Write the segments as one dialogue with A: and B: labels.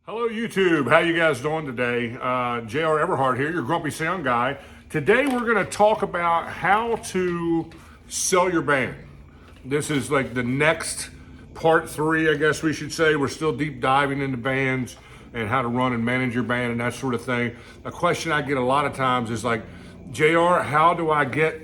A: Hello YouTube, how you guys doing today? JR Everhart here, your grumpy sound guy. Today we're going to talk about how to sell your band. This is like the next part 3, I guess we should say. We're still deep diving into bands and how to run and manage your band and that sort of thing. A question I get a lot of times is like, JR, how do I get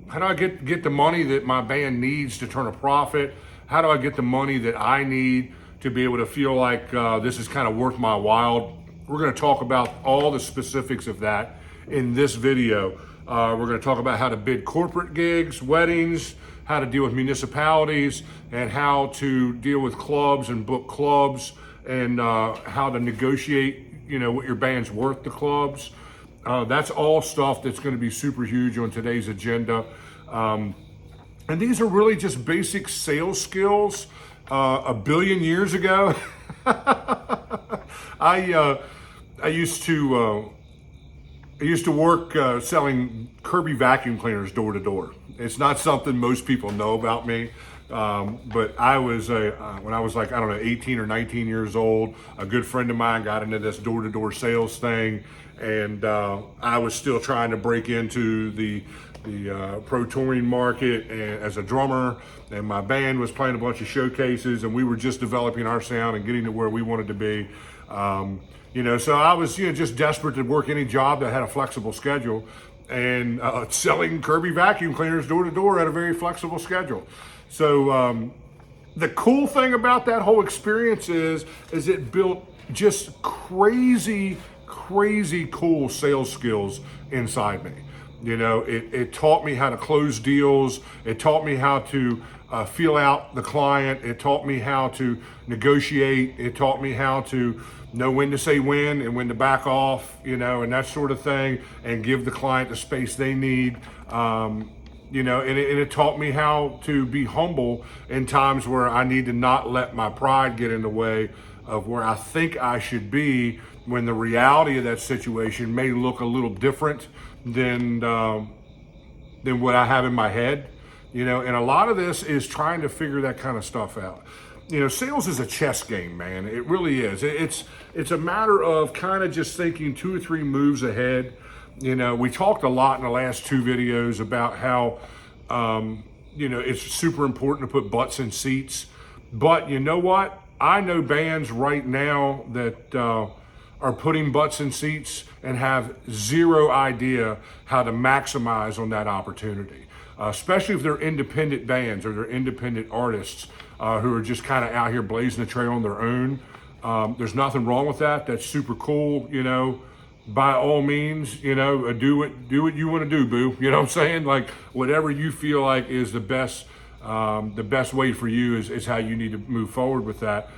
A: the money that my band needs to turn a profit? How do I get the money that I need to be able to feel like this is kind of worth my while? We're going to talk about all the specifics of that in this video. We're going to talk about how to bid corporate gigs, weddings, how to deal with municipalities, and how to deal with clubs and book clubs, and how to negotiate, what your band's worth to clubs. That's all stuff that's going to be super huge on today's agenda. And these are really just basic sales skills. A billion years ago, I used to work selling Kirby vacuum cleaners door to door. It's not something most people know about me, but I was when I was like, I don't know, 18 or 19 years old, a good friend of mine got into this door to door sales thing, and I was still trying to break into the pro touring market and as a drummer, and my band was playing a bunch of showcases, and we were just developing our sound and getting to where we wanted to be. So I was just desperate to work any job that had a flexible schedule, and selling Kirby vacuum cleaners door to door at a very flexible schedule. So the cool thing about that whole experience is it built just crazy cool sales skills inside me. It taught me how to close deals. It taught me how to feel out the client. It taught me how to negotiate. It taught me how to know when to say when and when to back off, and that sort of thing, and give the client the space they need. And it taught me how to be humble in times where I need to not let my pride get in the way of where I think I should be, when the reality of that situation may look a little different than what I have in my head, and a lot of this is trying to figure that kind of stuff out. Sales is a chess game, man. It really is. It's a matter of kind of just thinking 2 or 3 moves ahead. We talked a lot in the last 2 videos about how, it's super important to put butts in seats. But you know what? I know bands right now that are putting butts in seats and have zero idea how to maximize on that opportunity, especially if they're independent bands or they're independent artists who are just kind of out here blazing the trail on their own. There's nothing wrong with that. That's super cool. By all means, do what you want to do, boo. You know what I'm saying? Like, whatever you feel like is the best way for you is how you need to move forward with that.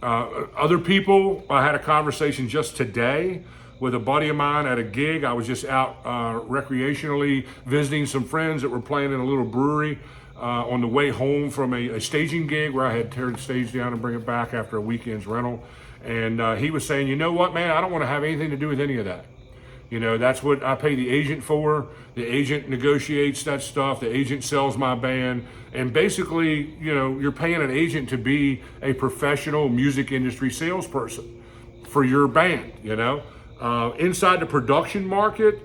A: Other people, I had a conversation just today with a buddy of mine at a gig. I was just out recreationally visiting some friends that were playing in a little brewery on the way home from a staging gig where I had teared the stage down and bring it back after a weekend's rental. And he was saying, you know what, man, I don't want to have anything to do with any of that. That's what I pay the agent for. The agent negotiates that stuff. The agent sells my band. And basically, you're paying an agent to be a professional music industry salesperson for your band, Inside the production market,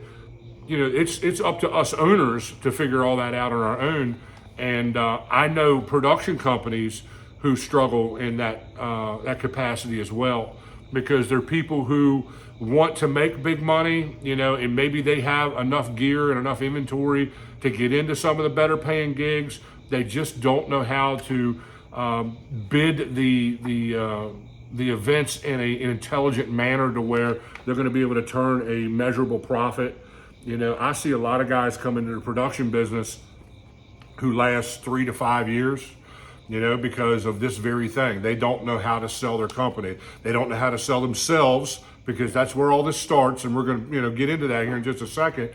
A: it's up to us owners to figure all that out on our own. And I know production companies who struggle in that capacity as well, because they're people who want to make big money, and maybe they have enough gear and enough inventory to get into some of the better paying gigs. They just don't know how to bid the events in an intelligent manner to where they're going to be able to turn a measurable profit. I see a lot of guys come into the production business who last 3 to 5 years, because of this very thing. They don't know how to sell their company. They don't know how to sell themselves, because that's where all this starts, and we're going to get into that here in just a second.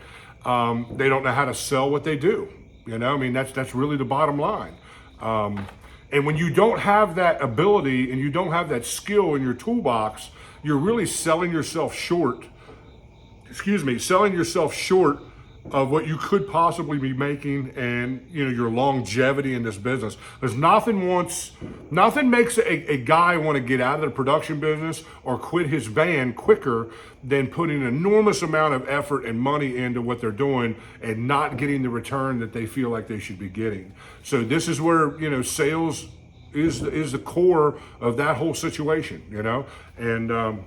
A: They don't know how to sell what they do. That's really the bottom line. And when you don't have that ability and you don't have that skill in your toolbox, you're really selling yourself short of what you could possibly be making and your longevity in this business. Because nothing makes a guy want to get out of the production business or quit his band quicker than putting an enormous amount of effort and money into what they're doing and not getting the return that they feel like they should be getting. So this is where sales is the core of that whole situation, and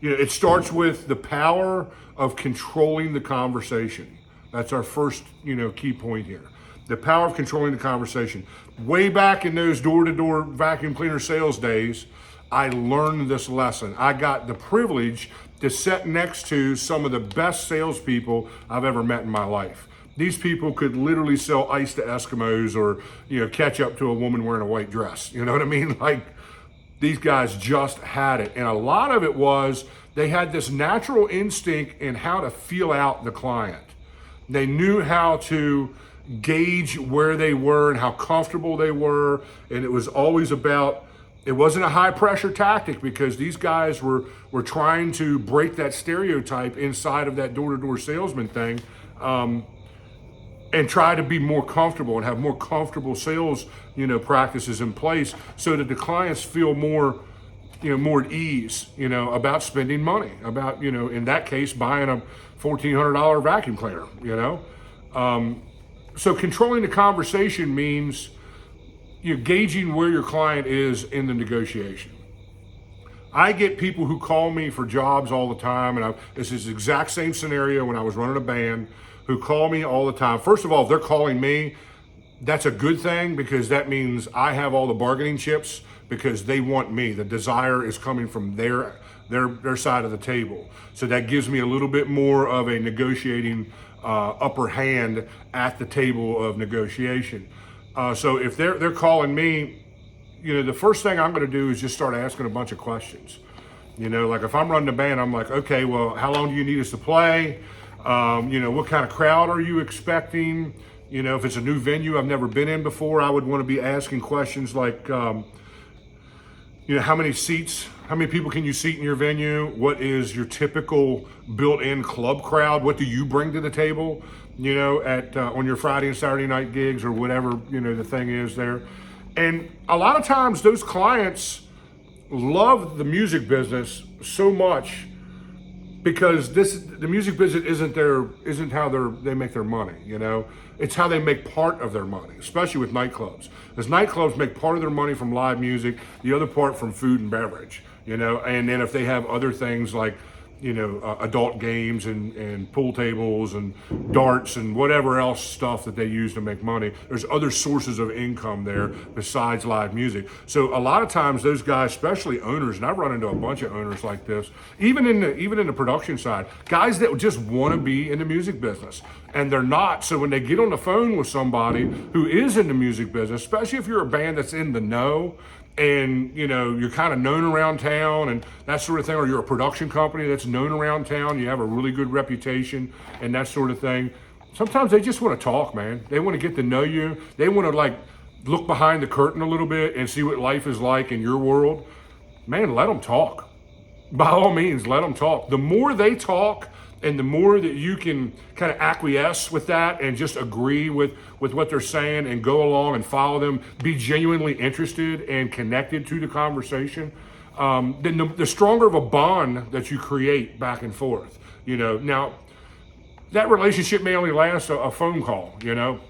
A: it starts with the power of controlling the conversation. That's our first, key point here. The power of controlling the conversation. Way back in those door-to-door vacuum cleaner sales days, I learned this lesson. I got the privilege to sit next to some of the best salespeople I've ever met in my life. These people could literally sell ice to Eskimos or, catch up to a woman wearing a white dress. You know what I mean? Like, these guys just had it. And a lot of it was they had this natural instinct in how to feel out the client. They knew how to gauge where they were and how comfortable they were. And it was always about, it wasn't a high pressure tactic because these guys were trying to break that stereotype inside of that door-to-door salesman thing, and try to be more comfortable and have more comfortable sales, practices in place so that the clients feel more at ease, about spending money, about, in that case, buying a $1,400 vacuum cleaner, So controlling the conversation means gauging where your client is in the negotiation. I get people who call me for jobs all the time, and this is the exact same scenario when I was running a band, who call me all the time. First of all, if they're calling me, that's a good thing because that means I have all the bargaining chips because they want me. The desire is coming from their side of the table. So that gives me a little bit more of a negotiating upper hand at the table of negotiation. So if they're calling me, the first thing I'm going to do is just start asking a bunch of questions. Like if I'm running a band, I'm like, okay, well, how long do you need us to play? What kind of crowd are you expecting? If it's a new venue I've never been in before, I would want to be asking questions like, how many seats, how many people can you seat in your venue? What is your typical built-in club crowd? What do you bring to the table, on your Friday and Saturday night gigs or whatever, the thing is there. And a lot of times those clients love the music business so much because the music business isn't how they make their money, It's how they make part of their money, especially with nightclubs. Because nightclubs make part of their money from live music, the other part from food and beverage, And then if they have other things like, adult games and pool tables and darts and whatever else stuff that they use to make money, there's other sources of income there besides live music. So a lot of times those guys, especially owners, and I've run into a bunch of owners like this, even in the production side, guys that just want to be in the music business and they're not. So when they get on the phone with somebody who is in the music business, especially if you're a band that's in the know, and you're kind of known around town and that sort of thing, or you're a production company that's known around town, you have a really good reputation and that sort of thing. Sometimes they just want to talk, man. They want to get to know you. They want to look behind the curtain a little bit and see what life is like in your world. Man, let them talk. By all means, let them talk. The more they talk and the more that you can kind of acquiesce with that and just agree with what they're saying and go along and follow them, be genuinely interested and connected to the conversation, then the stronger of a bond that you create back and forth. Now, that relationship may only last a phone call,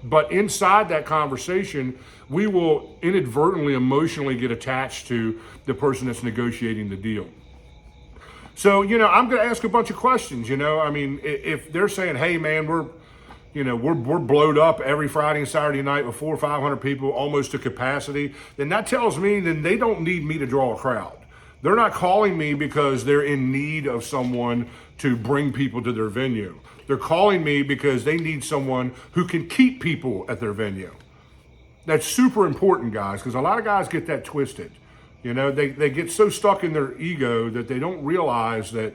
A: but inside that conversation, we will inadvertently emotionally get attached to the person that's negotiating the deal. So, I'm going to ask a bunch of questions, if they're saying, hey man, we're blowed up every Friday and Saturday night with 400 or 500 people almost to capacity, then that tells me then they don't need me to draw a crowd. They're not calling me because they're in need of someone to bring people to their venue. They're calling me because they need someone who can keep people at their venue. That's super important, guys, because a lot of guys get that twisted. They get so stuck in their ego that they don't realize that,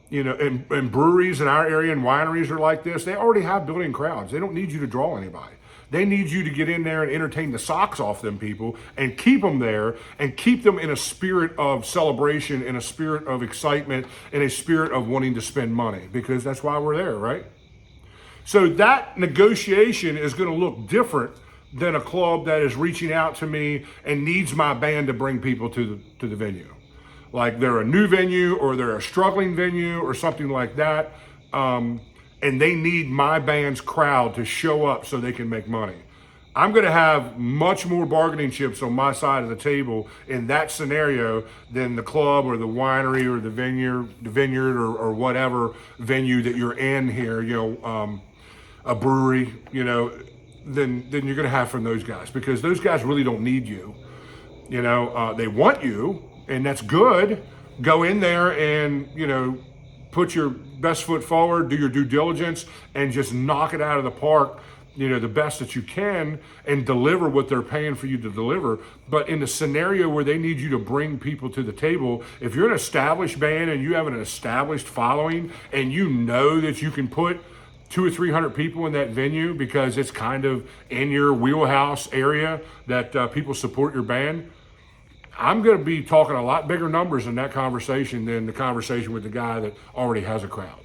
A: and breweries in our area and wineries are like this. They already have built-in crowds. They don't need you to draw anybody. They need you to get in there and entertain the socks off them people and keep them there and keep them in a spirit of celebration, in a spirit of excitement, in a spirit of wanting to spend money, because that's why we're there, right? So that negotiation is going to look different than a club that is reaching out to me and needs my band to bring people to the venue. Like they're a new venue or they're a struggling venue or something like that. And they need my band's crowd to show up so they can make money. I'm going to have much more bargaining chips on my side of the table in that scenario than the club or the winery or the vineyard or whatever venue that you're in here, a brewery, than you're going to have from those guys, because those guys really don't need you. They want you, and that's good. Go in there and, put your best foot forward, do your due diligence, and just knock it out of the park, the best that you can, and deliver what they're paying for you to deliver. But in the scenario where they need you to bring people to the table, if you're an established band and you have an established following and you know that you can put 200 or 300 people in that venue because it's kind of in your wheelhouse area that people support your band, I'm going to be talking a lot bigger numbers in that conversation than the conversation with the guy that already has a crowd.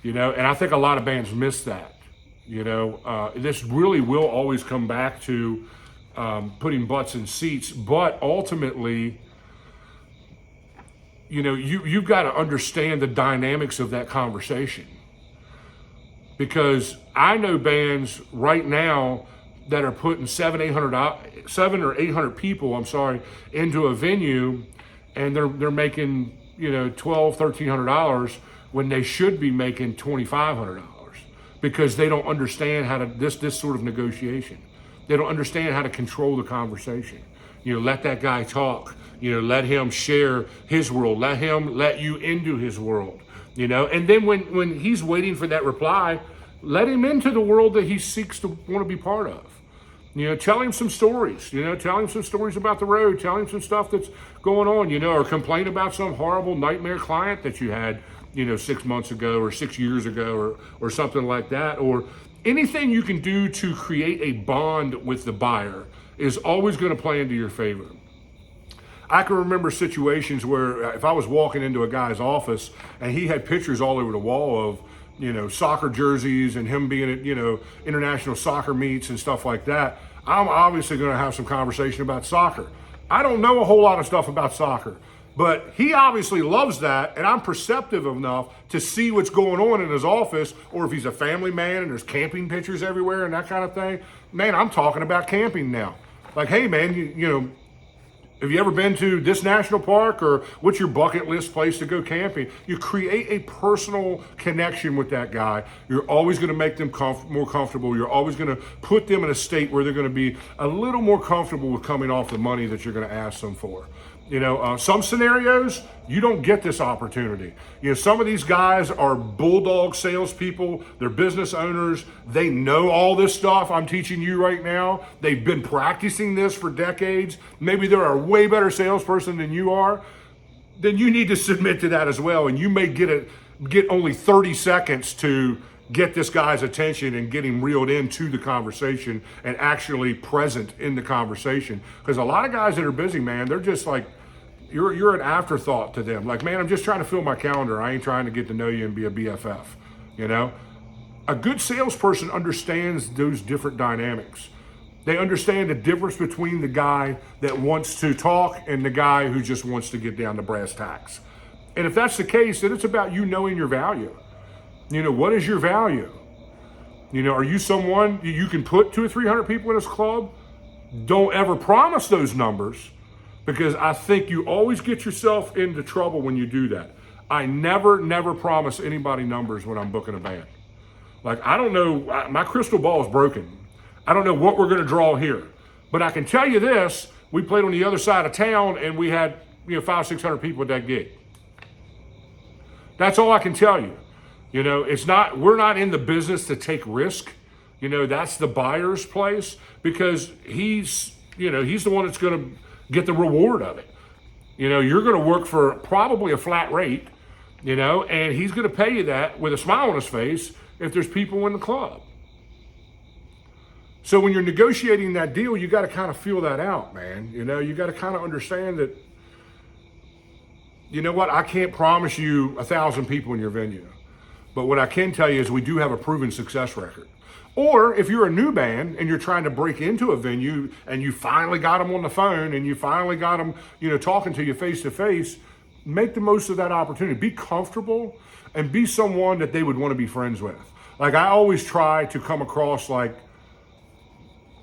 A: And I think a lot of bands miss that. This really will always come back to putting butts in seats, but ultimately, you've got to understand the dynamics of that conversation. Because I know bands right now that are putting 700 or 800 people, into a venue, and they're making, $1,200-$1,300 when they should be making $2,500, because they don't understand how to this sort of negotiation. They don't understand how to control the conversation. Let that guy talk. Let him share his world. Let him let you into his world. And then when he's waiting for that reply, let him into the world that he seeks to want to be part of. Tell him some stories, tell him some stories about the road, tell him some stuff that's going on, or complain about some horrible nightmare client that you had, 6 months ago or 6 years ago or something like that. Or anything you can do to create a bond with the buyer is always going to play into your favor. I can remember situations where if I was walking into a guy's office and he had pictures all over the wall of, soccer jerseys and him being at, international soccer meets and stuff like that, I'm obviously going to have some conversation about soccer. I don't know a whole lot of stuff about soccer, but he obviously loves that, and I'm perceptive enough to see what's going on in his office, or if he's a family man and there's camping pictures everywhere and that kind of thing. Man, I'm talking about camping now. Like, hey man, have you ever been to this national park, or what's your bucket list place to go camping? You create a personal connection with that guy. You're always going to make them more comfortable. You're always going to put them in a state where they're going to be a little more comfortable with coming off the money that you're going to ask them for. Some scenarios, you don't get this opportunity. Some of these guys are bulldog salespeople. They're business owners. They know all this stuff I'm teaching you right now. They've been practicing this for decades. Maybe they're a way better salesperson than you are. Then you need to submit to that as well. And you may get only 30 seconds to get this guy's attention and get him reeled into the conversation and actually present in the conversation. Because a lot of guys that are busy, man, they're just like, you're an afterthought to them. Like, man, I'm just trying to fill my calendar. I ain't trying to get to know you and be a BFF. A good salesperson understands those different dynamics. They understand the difference between the guy that wants to talk and the guy who just wants to get down to brass tacks. And if that's the case, then it's about you knowing your value. What is your value? Are you someone you can put 200 or 300 people in this club? Don't ever promise those numbers, because I think you always get yourself into trouble when you do that. I never promise anybody numbers when I'm booking a band. Like, I don't know, my crystal ball is broken. I don't know what we're going to draw here, but I can tell you this: we played on the other side of town and we had 500-600 people at that gig. That's all I can tell you. We're not in the business to take risk. That's the buyer's place, because he's the one that's going to get the reward of it. You're going to work for probably a flat rate, and he's going to pay you that with a smile on his face if there's people in the club. So when you're negotiating that deal, you got to kind of feel that out, man. You got to kind of understand that, I can't promise you 1,000 people in your venue. But what I can tell you is we do have a proven success record. Or if you're a new band and you're trying to break into a venue and you finally got them on the phone and you finally got them, talking to you face to face, make the most of that opportunity. Be comfortable and be someone that they would want to be friends with. Like, I always try to come across like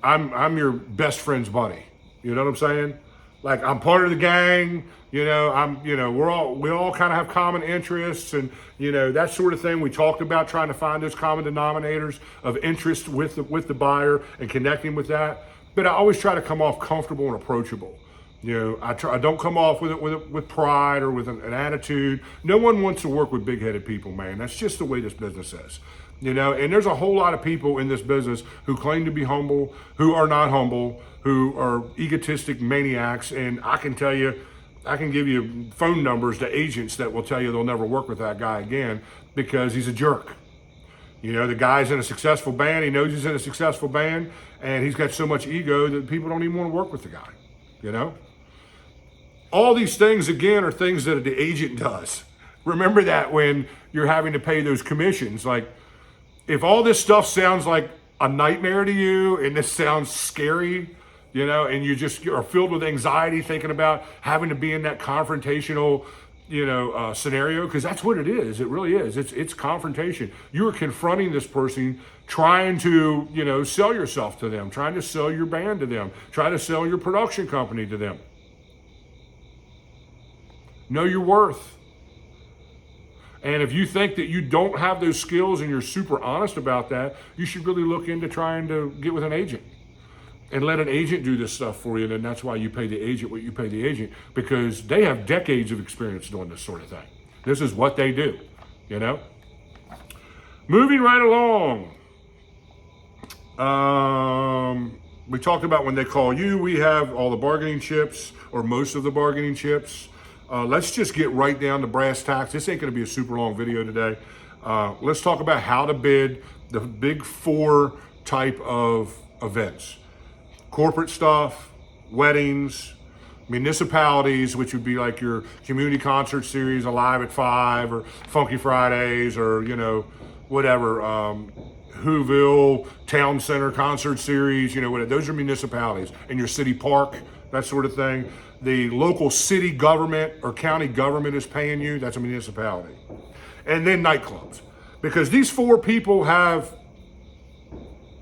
A: I'm your best friend's buddy. You know what I'm saying? Like, I'm part of the gang. We all kind of have common interests, and that sort of thing. We talked about trying to find those common denominators of interest with the buyer and connecting with that. But I always try to come off comfortable and approachable. I don't come off with pride or with an attitude. No one wants to work with big-headed people, man. That's just the way this business is. And there's a whole lot of people in this business who claim to be humble, who are not humble, who are egotistic maniacs. And I can tell you, I can give you phone numbers to agents that will tell you they'll never work with that guy again because he's a jerk. The guy's in a successful band. He knows he's in a successful band, and he's got so much ego that people don't even want to work with the guy, All these things, again, are things that the agent does. Remember that when you're having to pay those commissions. Like, if all this stuff sounds like a nightmare to you and this sounds scary, and you just are filled with anxiety thinking about having to be in that confrontational, scenario, because that's what it is. It really is. It's confrontation. You are confronting this person, trying to, sell yourself to them, trying to sell your band to them, trying to sell your production company to them. Know your worth. And if you think that you don't have those skills and you're super honest about that, you should really look into trying to get with an agent and let an agent do this stuff for you. And that's why you pay the agent what you pay the agent, because they have decades of experience doing this sort of thing. This is what they do, Moving right along. We talked about when they call you, we have all the bargaining chips, or most of the bargaining chips. Let's just get right down to brass tacks. This ain't going to be a super long video today. Let's talk about how to bid the big 4 type of events. Corporate stuff, weddings, municipalities, which would be like your community concert series, Alive at 5, or Funky Fridays, or, whatever, Whoville Town Center concert series, whatever. Those are municipalities. And your city park, that sort of thing. The local city government or county government is paying you, that's a municipality. And then nightclubs. Because these 4 people have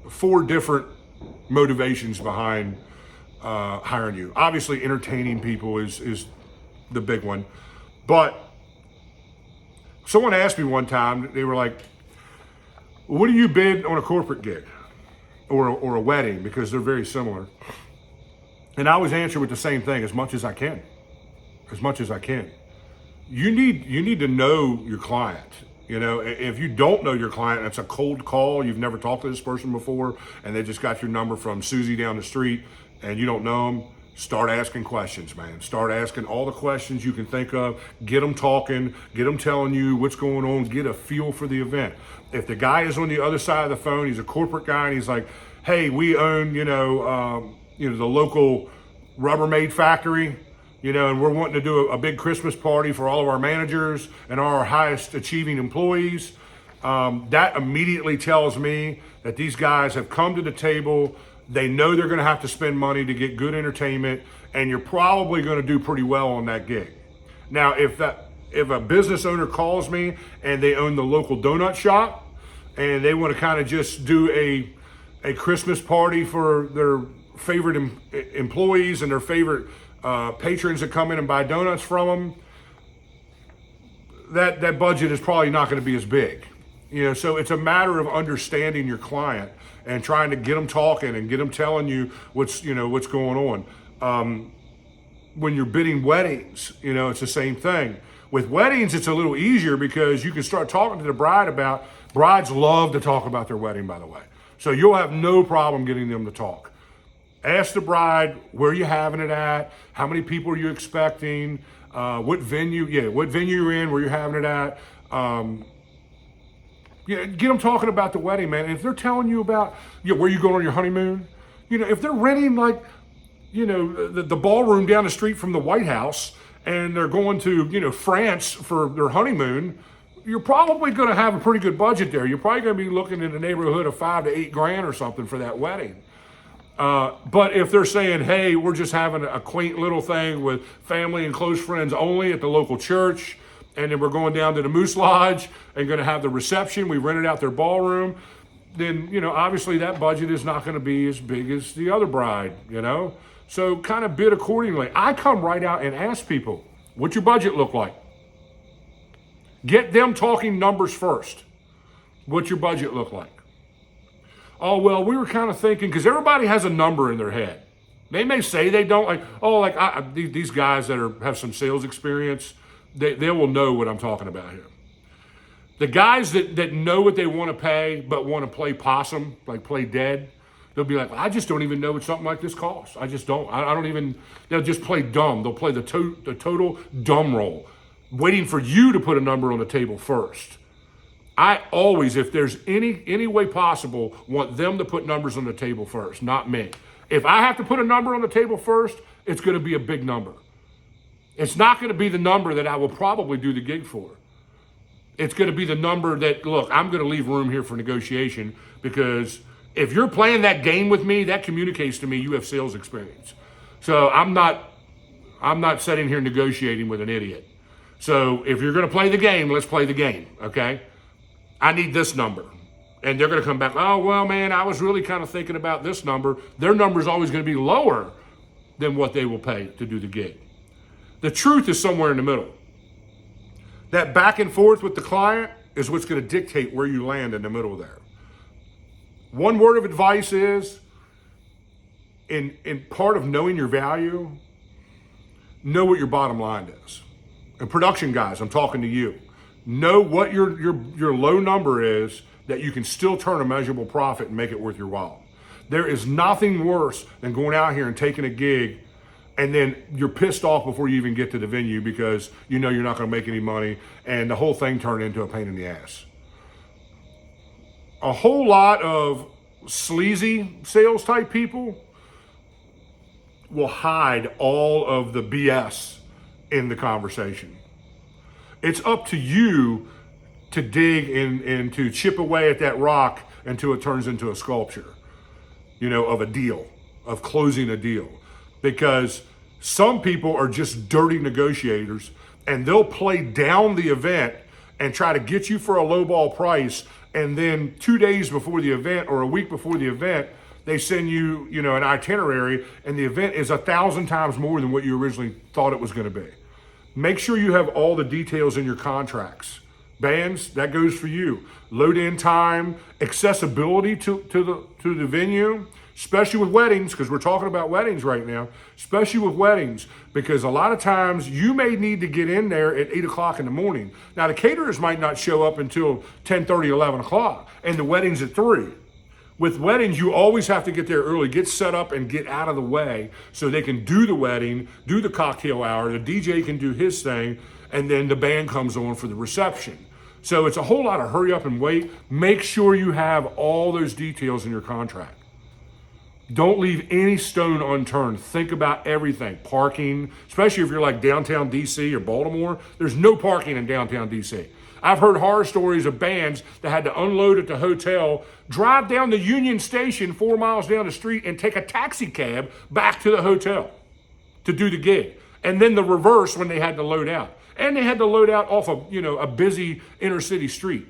A: 4 different motivations behind hiring you. Obviously, entertaining people is the big one. But someone asked me one time, they were like, what do you bid on a corporate gig or a wedding? Because they're very similar. And I always answer with the same thing, as much as I can. As much as I can. You need to know your client. If you don't know your client, it's a cold call, you've never talked to this person before, and they just got your number from Susie down the street, and you don't know them, start asking questions, man. Start asking all the questions you can think of. Get them talking, get them telling you what's going on, get a feel for the event. If the guy is on the other side of the phone, he's a corporate guy, and he's like, hey, we own, the local Rubbermaid factory, and we're wanting to do a big Christmas party for all of our managers and our highest achieving employees. That immediately tells me that these guys have come to the table. They know they're going to have to spend money to get good entertainment, and you're probably going to do pretty well on that gig. Now, if a business owner calls me and they own the local donut shop and they want to kind of just do a Christmas party for their favorite employees and their favorite patrons that come in and buy donuts from them, that budget is probably not going to be as big. So it's a matter of understanding your client and trying to get them talking and get them telling you what's going on. When you're bidding weddings, it's the same thing. With weddings, it's a little easier because you can start talking to the bride about, brides love to talk about their wedding, by the way. So you'll have no problem getting them to talk. Ask the bride, where are you having it at? How many people are you expecting? What venue you're in, where you're having it at. Get them talking about the wedding, man. And if they're telling you about where you going on your honeymoon, if they're renting the ballroom down the street from the White House and they're going to, France for their honeymoon, you're probably going to have a pretty good budget there. You're probably going to be looking in the neighborhood of $5 to $8 or something for that wedding. But if they're saying, hey, we're just having a quaint little thing with family and close friends only at the local church, and then we're going down to the Moose Lodge and going to have the reception, we rented out their ballroom, then, obviously that budget is not going to be as big as the other bride, So kind of bid accordingly. I come right out and ask people, what's your budget look like? Get them talking numbers first. What's your budget look like? Oh, well, we were kind of thinking, because everybody has a number in their head. They may say they don't, these guys that have some sales experience, they will know what I'm talking about here. The guys that know what they want to pay but want to play possum, like play dead, they'll be like, I just don't even know what something like this costs. I just don't. I don't even, they'll just play dumb. They'll play the total dumb role, waiting for you to put a number on the table first. I always, if there's any way possible, want them to put numbers on the table first, not me. If I have to put a number on the table first, it's going to be a big number. It's not going to be the number that I will probably do the gig for. It's going to be the number that, look, I'm going to leave room here for negotiation, because if you're playing that game with me, that communicates to me you have sales experience. So I'm not sitting here negotiating with an idiot. So if you're going to play the game, let's play the game, okay? I need this number. And they're going to come back, oh, well, man, I was really kind of thinking about this number. Their number is always going to be lower than what they will pay to do the gig. The truth is somewhere in the middle. That back and forth with the client is what's going to dictate where you land in the middle there. One word of advice is, in part of knowing your value, know what your bottom line is. And production guys, I'm talking to you. Know what your low number is, that you can still turn a measurable profit and make it worth your while. There is nothing worse than going out here and taking a gig and then you're pissed off before you even get to the venue because you're not going to make any money, and the whole thing turned into a pain in the ass. A whole lot of sleazy sales type people will hide all of the BS in the conversation. It's up to you to dig and to chip away at that rock until it turns into a sculpture, of a deal, of closing a deal. Because some people are just dirty negotiators, and they'll play down the event and try to get you for a lowball price. And then 2 days before the event or a week before the event, they send you, an itinerary, and the event is 1,000 times more than what you originally thought it was going to be. Make sure you have all the details in your contracts. Bands, that goes for you. Load-in time, accessibility to the venue, especially with weddings, because we're talking about weddings right now, especially with weddings, because a lot of times you may need to get in there at 8 o'clock in the morning. Now, the caterers might not show up until 10:30, 11 o'clock, and the wedding's at 3. With weddings, you always have to get there early, get set up and get out of the way so they can do the wedding, do the cocktail hour, the DJ can do his thing, and then the band comes on for the reception. So it's a whole lot of hurry up and wait. Make sure you have all those details in your contract. Don't leave any stone unturned. Think about everything. Parking, especially if you're like downtown DC or Baltimore, there's no parking in downtown DC. I've heard horror stories of bands that had to unload at the hotel, drive down the Union Station 4 miles down the street, and take a taxi cab back to the hotel to do the gig. And then the reverse when they had to load out. And they had to load out off of, a busy inner city street.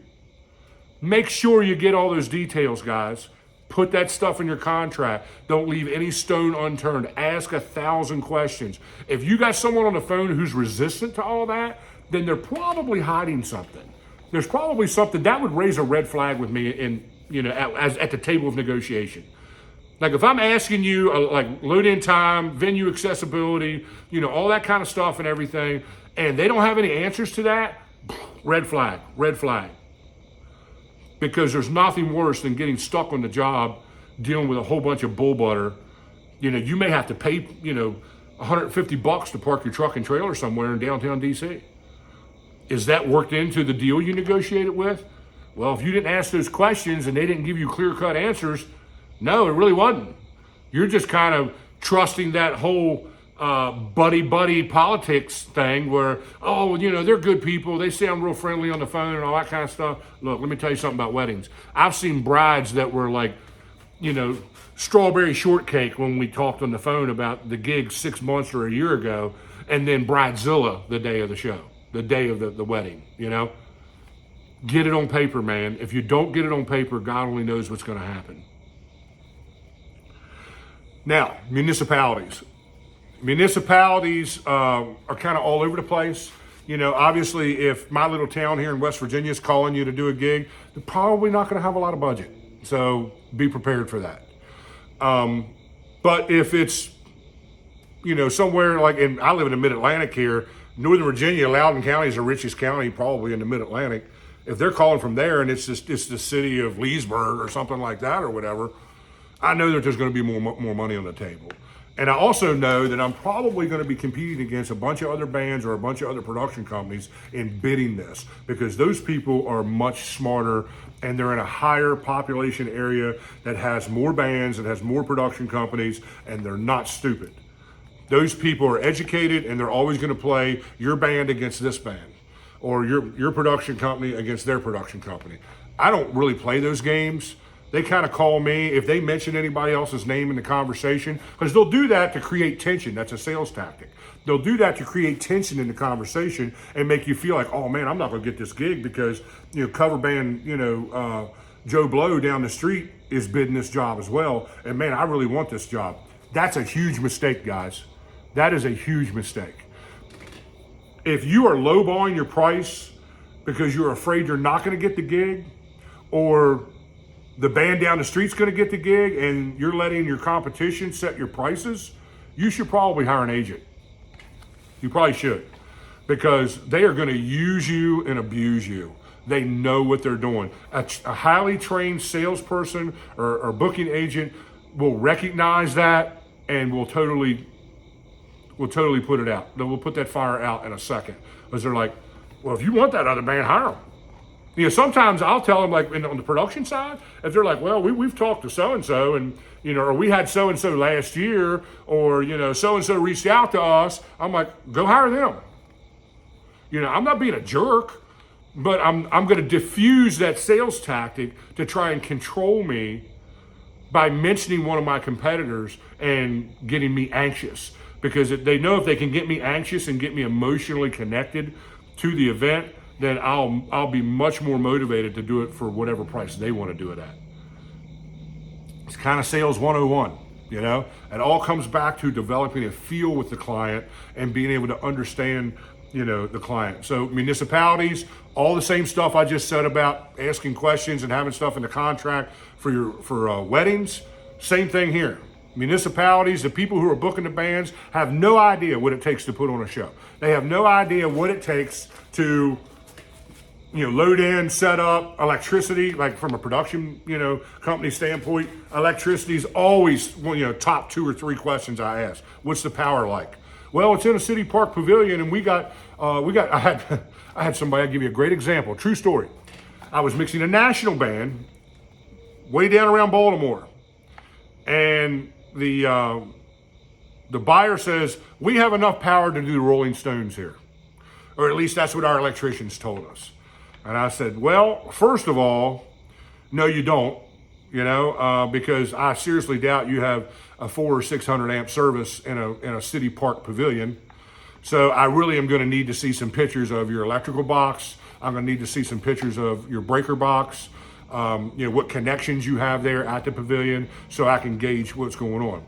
A: Make sure you get all those details, guys. Put that stuff in your contract. Don't leave any stone unturned. Ask 1,000 questions. If you got someone on the phone who's resistant to all that, then they're probably hiding something. There's probably something that would raise a red flag with me at the table of negotiation. Like if I'm asking you load-in time, venue accessibility, all that kind of stuff and everything, and they don't have any answers to that, red flag. Because there's nothing worse than getting stuck on the job dealing with a whole bunch of bull butter. You may have to pay, $150 to park your truck and trailer somewhere in downtown DC. Is that worked into the deal you negotiated with? Well, if you didn't ask those questions and they didn't give you clear-cut answers, no, it really wasn't. You're just kind of trusting that whole buddy politics thing where, oh, they're good people. They sound real friendly on the phone and all that kind of stuff. Look, let me tell you something about weddings. I've seen brides that were like, strawberry shortcake when we talked on the phone about the gig 6 months or a year ago, and then bridezilla the day of the show, the day of the wedding, Get it on paper, man. If you don't get it on paper, God only knows what's going to happen. Now, municipalities. Municipalities are kind of all over the place. Obviously, if my little town here in West Virginia is calling you to do a gig, they're probably not going to have a lot of budget. So be prepared for that. But if it's, somewhere like I live in the Mid-Atlantic here, Northern Virginia, Loudoun County is the richest county probably in the Mid-Atlantic. If they're calling from there and it's the city of Leesburg or something like that or whatever, I know that there's going to be more money on the table. And I also know that I'm probably going to be competing against a bunch of other bands or a bunch of other production companies in bidding this, because those people are much smarter and they're in a higher population area that has more bands, that has more production companies, and they're not stupid. Those people are educated and they're always going to play your band against this band or your production company against their production company. I don't really play those games. They kind of call me if they mention anybody else's name in the conversation, because they'll do that to create tension. That's a sales tactic. They'll do that to create tension in the conversation and make you feel like, oh man, I'm not going to get this gig because, cover band, Joe Blow down the street is bidding this job as well. And man, I really want this job. That's a huge mistake, guys. That is a huge mistake. If you are lowballing your price because you're afraid you're not going to get the gig, or the band down the street's going to get the gig and you're letting your competition set your prices, you should probably hire an agent. You probably should, because they are going to use you and abuse you. They know what they're doing. A highly trained salesperson or booking agent will recognize that and will totally put it out. They will put that fire out in a second, because they're like, well, if you want that other band, hire them. Sometimes I'll tell them, like on the production side, if they're like, well, we've talked to so-and-so and, or we had so-and-so last year, or, so-and-so reached out to us, I'm like, go hire them. I'm not being a jerk, but I'm going to diffuse that sales tactic to try and control me by mentioning one of my competitors and getting me anxious, because they know if they can get me anxious and get me emotionally connected to the event, then I'll be much more motivated to do it for whatever price they want to do it at. It's kind of sales 101, It all comes back to developing a feel with the client and being able to understand, the client. So municipalities, all the same stuff I just said about asking questions and having stuff in the contract for weddings, same thing here. Municipalities, the people who are booking the bands, have no idea what it takes to put on a show. They have no idea what it takes to load in, set up, electricity, like from a production, company standpoint. Electricity is always, top 2 or 3 questions I ask. What's the power like? Well, it's in a city park pavilion, and I had somebody, I'll give you a great example, true story. I was mixing a national band way down around Baltimore, and the buyer says, we have enough power to do the Rolling Stones here. Or at least that's what our electricians told us. And I said, well, first of all, no, you don't, because I seriously doubt you have a 400 or 600 amp service in a city park pavilion. So I really am going to need to see some pictures of your electrical box. I'm going to need to see some pictures of your breaker box, what connections you have there at the pavilion, so I can gauge what's going on.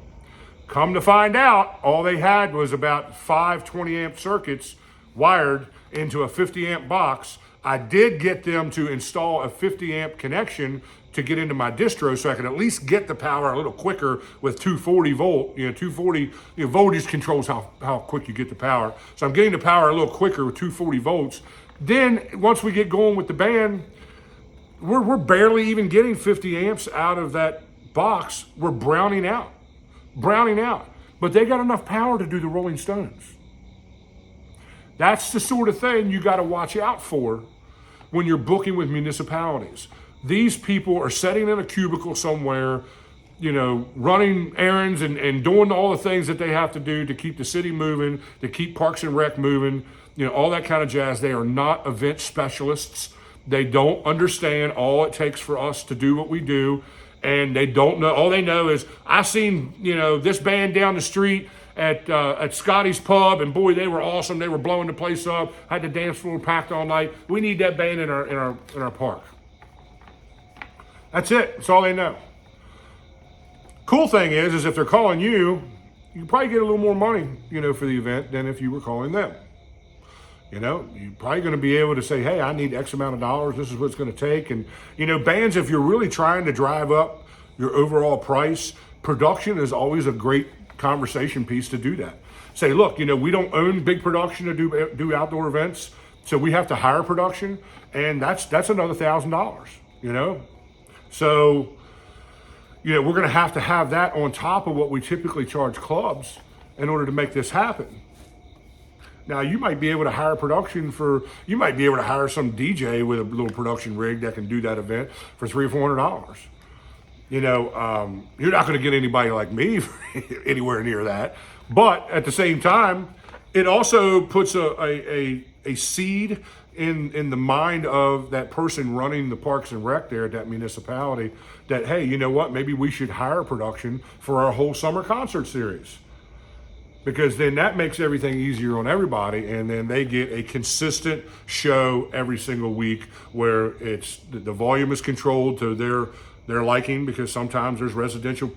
A: Come to find out, all they had was about 5 20 amp circuits wired into a 50 amp box. I did get them to install a 50 amp connection to get into my distro, so I could at least get the power a little quicker with 240 volt. 240 voltage controls how quick you get the power. So I'm getting the power a little quicker with 240 volts. Then once we get going with the band, we're barely even getting 50 amps out of that box. We're browning out. But they got enough power to do the Rolling Stones. That's the sort of thing you got to watch out for when you're booking with municipalities. These people are sitting in a cubicle somewhere, running errands and doing all the things that they have to do to keep the city moving, to keep Parks and Rec moving, all that kind of jazz. They are not event specialists. They don't understand all it takes for us to do what we do. And they don't know. All they know is, I seen, this band down the street at Scotty's Pub, and boy, they were awesome. They were blowing the place up. Had the dance floor packed all night. We need that band in our park. That's it. That's all they know. Cool thing is if they're calling you, you probably get a little more money, for the event than if you were calling them. You're probably going to be able to say, hey, I need X amount of dollars. This is what it's going to take. And, bands, if you're really trying to drive up your overall price, production is always a great conversation piece to do that. Say, look, we don't own big production to do outdoor events, so we have to hire production, and that's another $1,000, So, we're going to have that on top of what we typically charge clubs in order to make this happen. Now, you might be able to hire you might be able to hire some DJ with a little production rig that can do that event for $300 or $400. You're not going to get anybody like me anywhere near that. But at the same time, it also puts a seed in the mind of that person running the Parks and Rec there at that municipality that, hey, you know what, maybe we should hire production for our whole summer concert series. Because then that makes everything easier on everybody, and then they get a consistent show every single week where the volume is controlled to their liking, because sometimes there's residential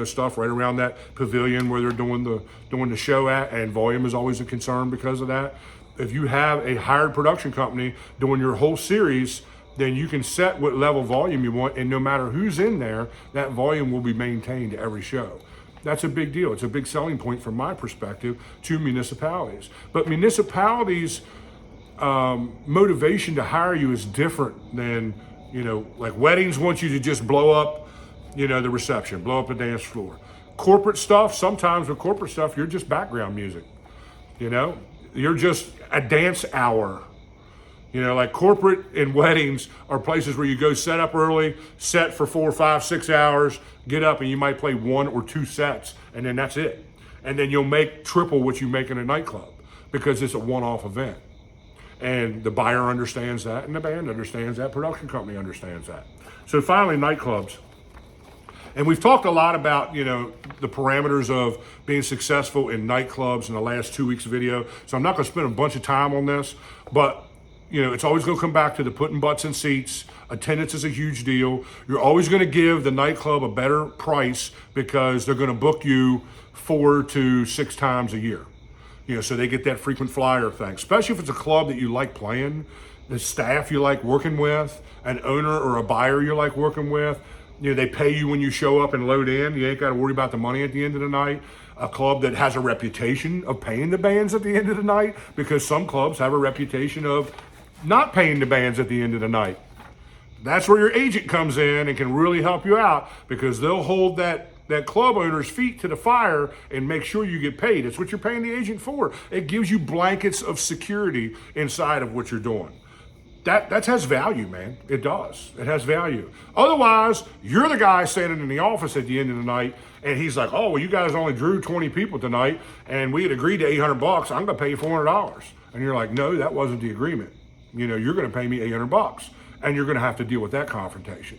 A: stuff right around that pavilion where they're doing the show at, and volume is always a concern because of that. If you have a hired production company doing your whole series, then you can set what level volume you want, and no matter who's in there, that volume will be maintained every show. That's a big deal. It's a big selling point from my perspective to municipalities. But municipalities' motivation to hire you is different than, like weddings want you to just blow up, the reception, blow up the dance floor. Corporate stuff, sometimes with corporate stuff, you're just background music. You're just a dance hour. Like corporate and weddings are places where you go set up early, set for 4, 5, 6 hours, get up, and you might play 1 or 2 sets, and then that's it. And then you'll make triple what you make in a nightclub because it's a one-off event. And the buyer understands that, and the band understands that, production company understands that. So finally, nightclubs. And we've talked a lot about, the parameters of being successful in nightclubs in the last 2 weeks video. So I'm not going to spend a bunch of time on this, but it's always going to come back to the putting butts in seats. Attendance is a huge deal. You're always going to give the nightclub a better price because they're going to book you 4 to 6 times a year. So they get that frequent flyer thing, especially if it's a club that you like playing, the staff you like working with, an owner or a buyer you like working with. They pay you when you show up and load in. You ain't got to worry about the money at the end of the night. A club that has a reputation of paying the bands at the end of the night, because some clubs have a reputation of not paying the bands at the end of the night. That's where your agent comes in and can really help you out, because they'll hold that club owner's feet to the fire and make sure you get paid. It's what you're paying the agent for. It gives you blankets of security inside of what you're doing. That has value, man. It does. It has value. Otherwise, you're the guy standing in the office at the end of the night, and he's like, oh, well, you guys only drew 20 people tonight, and we had agreed to $800. I'm going to pay you $400. And you're like, no, that wasn't the agreement. You're going to pay me $800, and you're going to have to deal with that confrontation.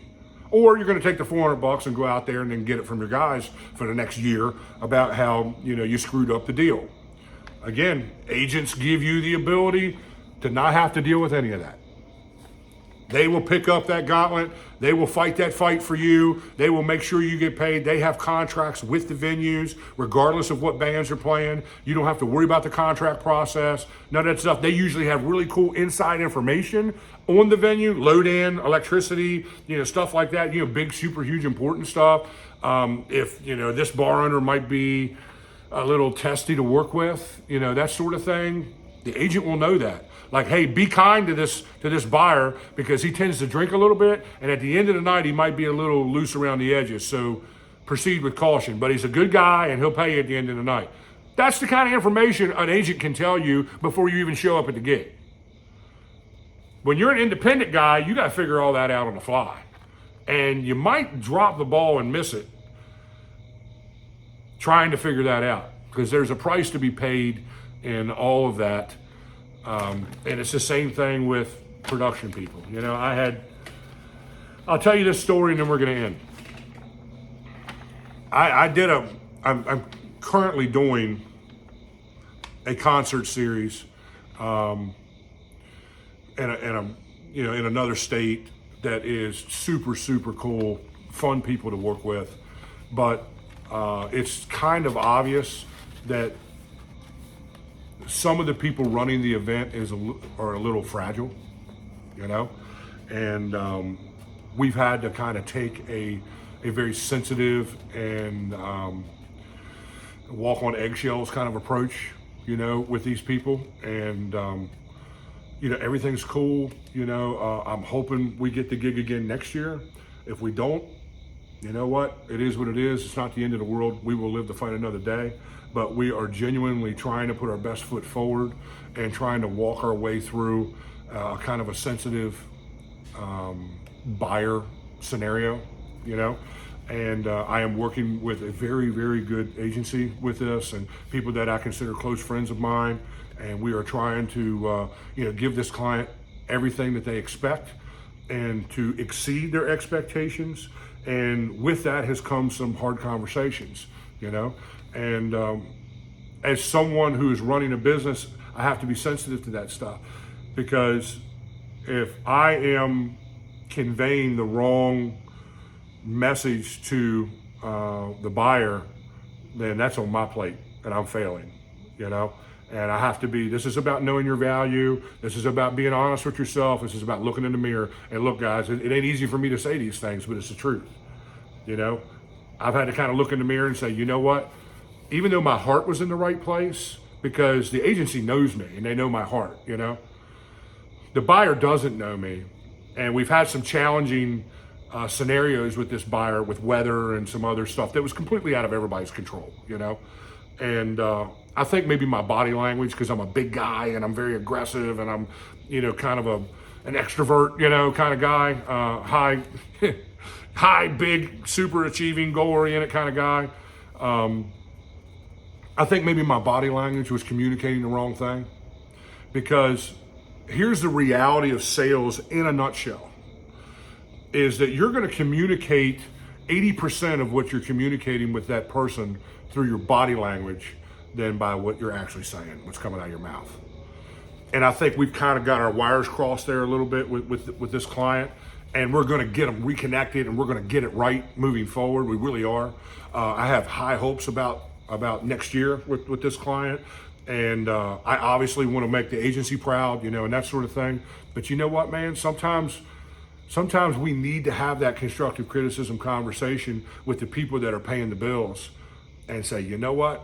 A: Or you're going to take the $400 and go out there and then get it from your guys for the next year about how, you screwed up the deal. Again, agents give you the ability to not have to deal with any of that. They will pick up that gauntlet. They will fight that fight for you. They will make sure you get paid. They have contracts with the venues, regardless of what bands are playing. You don't have to worry about the contract process, none of that stuff. They usually have really cool inside information on the venue, load in, electricity, stuff like that, big, super huge, important stuff. If, this bar owner might be a little testy to work with, that sort of thing, the agent will know that. Like, hey, be kind to this buyer because he tends to drink a little bit, and at the end of the night, he might be a little loose around the edges. So proceed with caution. But he's a good guy, and he'll pay you at the end of the night. That's the kind of information an agent can tell you before you even show up at the gig. When you're an independent guy, you got to figure all that out on the fly. And you might drop the ball and miss it trying to figure that out, because there's a price to be paid in all of that. And it's the same thing with production people. You know, I'll tell you this story and then we're going to end. I'm currently doing a concert series in another state that is super, super cool, fun people to work with. But it's kind of obvious that some of the people running the event are a little fragile, you know? And we've had to kind of take a very sensitive and walk on eggshells kind of approach, you know, with these people. And, you know, everything's cool. You know, I'm hoping we get the gig again next year. If we don't, you know what? It is what it is. It's not the end of the world. We will live to fight another day. But we are genuinely trying to put our best foot forward and trying to walk our way through kind of a sensitive buyer scenario, you know. And I am working with a very, very good agency with this, and people that I consider close friends of mine. And we are trying to, give this client everything that they expect and to exceed their expectations. And with that has come some hard conversations, you know. And as someone who is running a business, I have to be sensitive to that stuff, because if I am conveying the wrong message to the buyer, then that's on my plate and I'm failing, you know. And I have to this is about knowing your value. This is about being honest with yourself. This is about looking in the mirror. And look, guys, it ain't easy for me to say these things, but it's the truth. You know, I've had to kind of look in the mirror and say, you know what? Even though my heart was in the right place, because the agency knows me and they know my heart, you know, the buyer doesn't know me. And we've had some challenging scenarios with this buyer, with weather and some other stuff that was completely out of everybody's control, you know. And I think maybe my body language, because I'm a big guy and I'm very aggressive and I'm, you know, kind of an extrovert, you know, kind of guy, high, big, super achieving, goal-oriented kind of guy. I think maybe my body language was communicating the wrong thing, because here's the reality of sales in a nutshell, is that you're going to communicate 80% of what you're communicating with that person through your body language than by what you're actually saying, what's coming out of your mouth. And I think we've kind of got our wires crossed there a little bit with this client, and we're going to get them reconnected and we're going to get it right moving forward. We really are. I have high hopes about next year with this client. And I obviously want to make the agency proud, you know, and that sort of thing. But you know what, man? Sometimes we need to have that constructive criticism conversation with the people that are paying the bills and say, you know what?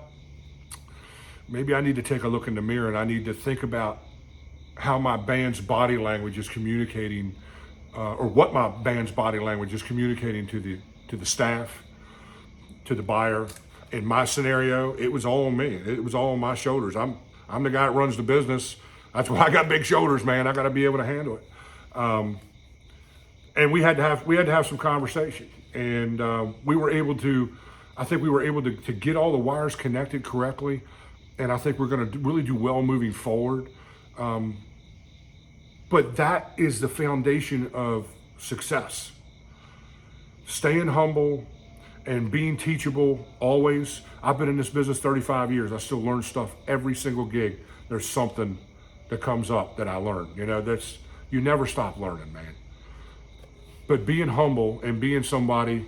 A: Maybe I need to take a look in the mirror and I need to think about how my band's body language is communicating, or what my band's body language is communicating to the staff, to the buyer. In my scenario, it was all on me. It was all on my shoulders. I'm the guy that runs the business. That's why I got big shoulders, man. I got to be able to handle it. And we had to have some conversation, and we were able to get all the wires connected correctly, and I think we're going to really do well moving forward. But that is the foundation of success. Staying humble and being teachable always. I've been in this business 35 years. I still learn stuff every single gig. There's something that comes up that I learn. You know, you never stop learning, man. But being humble and being somebody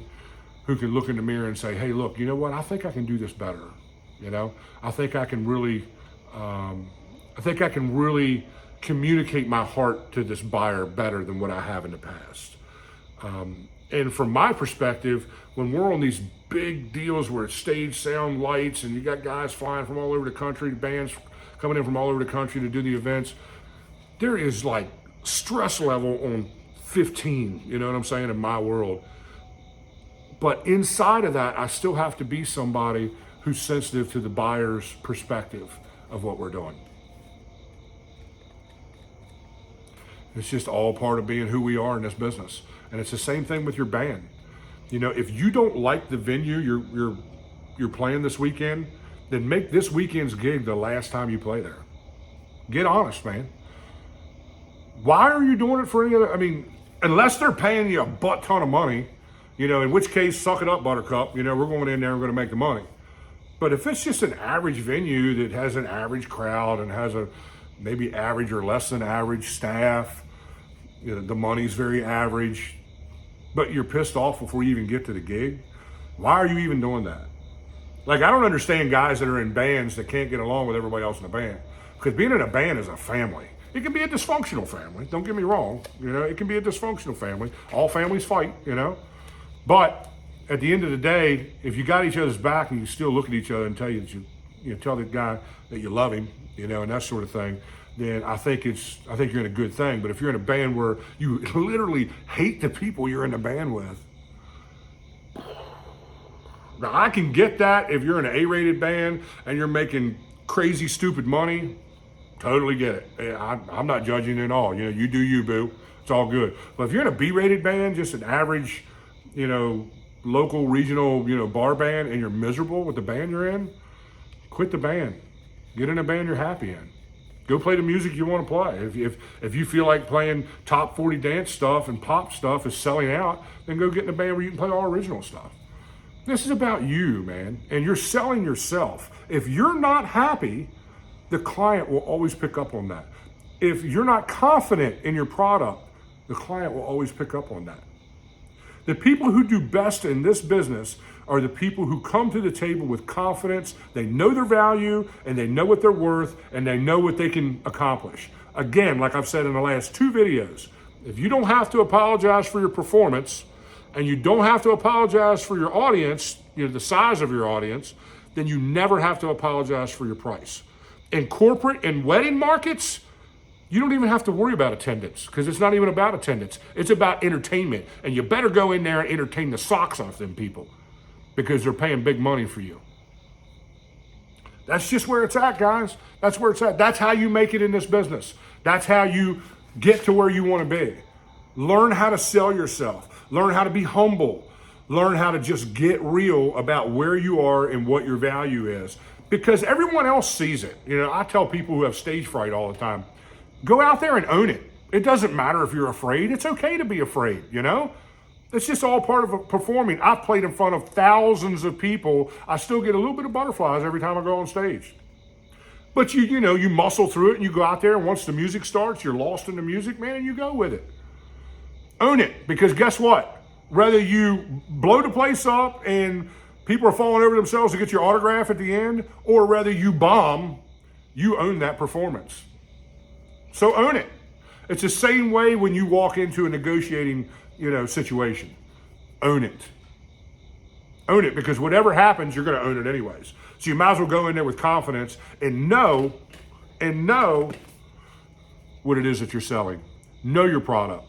A: who can look in the mirror and say, hey, look, you know what? I think I can do this better. You know, I think I can really communicate my heart to this buyer better than what I have in the past. And from my perspective, when we're on these big deals where it's stage, sound, lights, and you got guys flying from all over the country, bands coming in from all over the country to do the events, there is like stress level on 15, you know what I'm saying, in my world. But inside of that, I still have to be somebody who's sensitive to the buyer's perspective of what we're doing. It's just all part of being who we are in this business. And it's the same thing with your band. You know, if you don't like the venue you're playing this weekend, then make this weekend's gig the last time you play there. Get honest, man. Why are you doing it for any other? I mean, unless they're paying you a butt ton of money, in which case, suck it up, Buttercup. We're going in there and we're going to make the money. But if it's just an average venue that has an average crowd and has a maybe average or less than average staff, the money's very average, but you're pissed off before you even get to the gig, why are you even doing that? Like, I don't understand guys that are in bands that can't get along with everybody else in the band. Because being in a band is a family. It can be a dysfunctional family, don't get me wrong. It can be a dysfunctional family. All families fight, But at the end of the day, if you got each other's back and you still look at each other and tell you that you tell the guy that you love him, and that sort of thing, then I think you're in a good thing. But if you're in a band where you literally hate the people you're in the band with, now I can get that if you're in an A-rated band and you're making crazy, stupid money. Totally get it. I'm not judging at all. You do you, boo. It's all good. But if you're in a B-rated band, just an average, local, regional, bar band, and you're miserable with the band you're in, quit the band. Get in a band you're happy in. Go play the music you want to play. If you feel like playing top 40 dance stuff and pop stuff is selling out, then go get in a band where you can play all original stuff. This is about you, man, and you're selling yourself. If you're not happy, the client will always pick up on that. If you're not confident in your product, the client will always pick up on that. The people who do best in this business are the people who come to the table with confidence. They know their value and they know what they're worth and they know what they can accomplish. Again, like I've said in the last 2 videos, if you don't have to apologize for your performance and you don't have to apologize for your audience, the size of your audience, then you never have to apologize for your price. In corporate and wedding markets, you don't even have to worry about attendance because it's not even about attendance. It's about entertainment. And you better go in there and entertain the socks off them people because they're paying big money for you. That's just where it's at, guys. That's where it's at. That's how you make it in this business. That's how you get to where you want to be. Learn how to sell yourself. Learn how to be humble. Learn how to just get real about where you are and what your value is. Because everyone else sees it. I tell people who have stage fright all the time, go out there and own it. It doesn't matter if you're afraid. It's okay to be afraid, It's just all part of performing. I've played in front of thousands of people. I still get a little bit of butterflies every time I go on stage. But you muscle through it and you go out there and once the music starts, you're lost in the music, man, and you go with it. Own it, because guess what? Whether you blow the place up and people are falling over themselves to get your autograph at the end, or whether you bomb, you own that performance. So own it. It's the same way when you walk into a negotiating, situation. Own it. Own it, because whatever happens, you're going to own it anyways. So you might as well go in there with confidence and know what it is that you're selling. Know your product.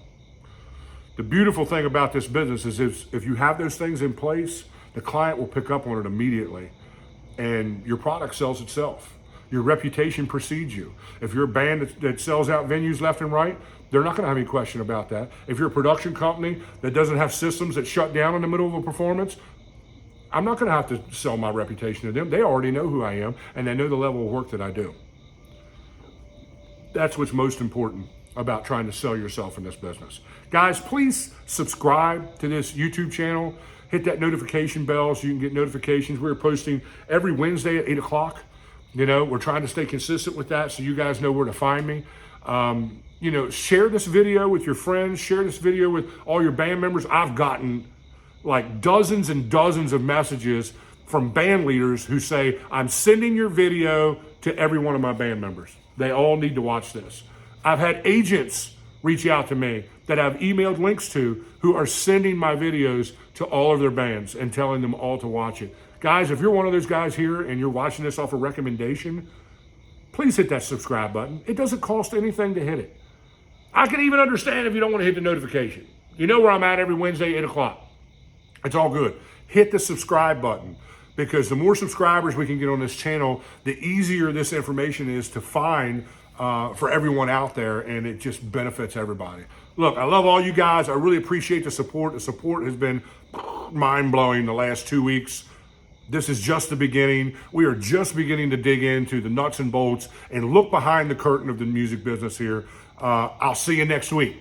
A: The beautiful thing about this business is if you have those things in place, the client will pick up on it immediately and your product sells itself. Your reputation precedes you. If you're a band that sells out venues left and right, they're not gonna have any question about that. If you're a production company that doesn't have systems that shut down in the middle of a performance, I'm not gonna have to sell my reputation to them. They already know who I am and they know the level of work that I do. That's what's most important about trying to sell yourself in this business. Guys, please subscribe to this YouTube channel. Hit that notification bell so you can get notifications. We're posting every Wednesday at 8 o'clock. We're trying to stay consistent with that so you guys know where to find me. Share this video with your friends. Share this video with all your band members. I've gotten like dozens and dozens of messages from band leaders who say, I'm sending your video to every one of my band members. They all need to watch this. I've had agents reach out to me that I've emailed links to who are sending my videos to all of their bands and telling them all to watch it. Guys, if you're one of those guys here and you're watching this off a recommendation, please hit that subscribe button. It doesn't cost anything to hit it. I can even understand if you don't want to hit the notification. You know where I'm at every Wednesday, 8 o'clock. It's all good. Hit the subscribe button, because the more subscribers we can get on this channel, the easier this information is to find for everyone out there, and it just benefits everybody. Look, I love all you guys. I really appreciate the support. The support has been mind-blowing the last 2 weeks. This is just the beginning. We are just beginning to dig into the nuts and bolts and look behind the curtain of the music business here. I'll see you next week.